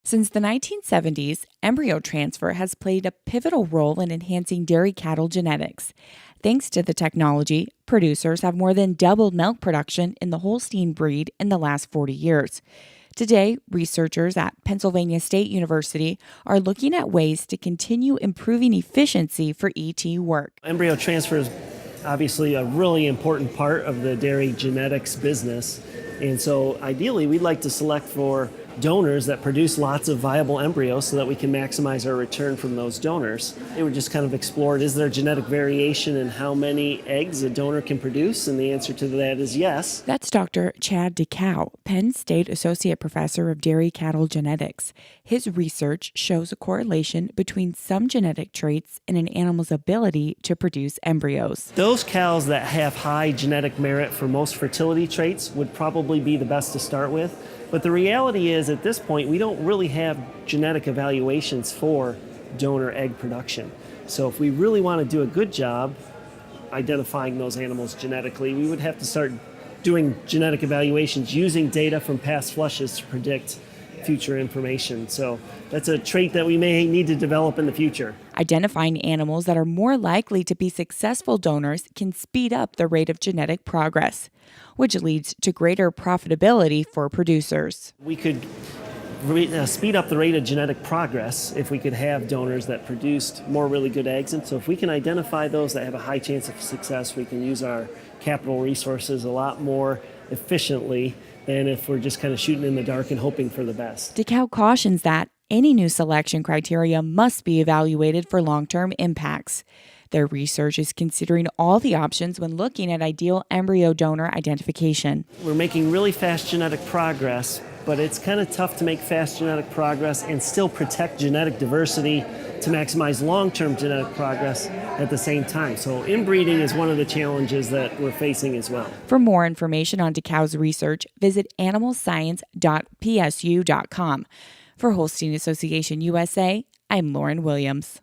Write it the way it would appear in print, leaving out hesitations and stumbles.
Since the 1970s, embryo transfer has played a pivotal role in enhancing dairy cattle genetics. Thanks to the technology, producers have more than doubled milk production in the Holstein breed in the last 40 years. Today, researchers at Pennsylvania State University are looking at ways to continue improving efficiency for ET work. Embryo transfer is obviously a really important part of the dairy genetics business. And so ideally, we'd like to select for donors that produce lots of viable embryos so that we can maximize our return from those donors. They were just kind of explored, is there genetic variation in how many eggs a donor can produce? And the answer to that is yes. That's Dr. Dechow, Penn State Associate Professor of Dairy Cattle Genetics. His research shows a correlation between some genetic traits and an animal's ability to produce embryos. Those cows that have high genetic merit for most fertility traits would probably be the best to start with. But the reality is, at this point, we don't really have genetic evaluations for donor egg production. So if we really want to do a good job identifying those animals genetically, we would have to start doing genetic evaluations using data from past flushes to predict future information. So that's a trait that we may need to develop in the future. Identifying animals that are more likely to be successful donors can speed up the rate of genetic progress, which leads to greater profitability for producers. We could speed up the rate of genetic progress if we could have donors that produced more really good eggs. And so if we can identify those that have a high chance of success, we can use our capital resources a lot more efficiently than if we're just kind of shooting in the dark and hoping for the best. Dechow cautions that any new selection criteria must be evaluated for long-term impacts. Their research is considering all the options when looking at ideal embryo donor identification. We're making really fast genetic progress, but it's kind of tough to make fast genetic progress and still protect genetic diversity to maximize long-term genetic progress at the same time. So inbreeding is one of the challenges that we're facing as well. For more information on Dechow's research, visit animalscience.psu.com. For Holstein Association USA, I'm Lauren Williams.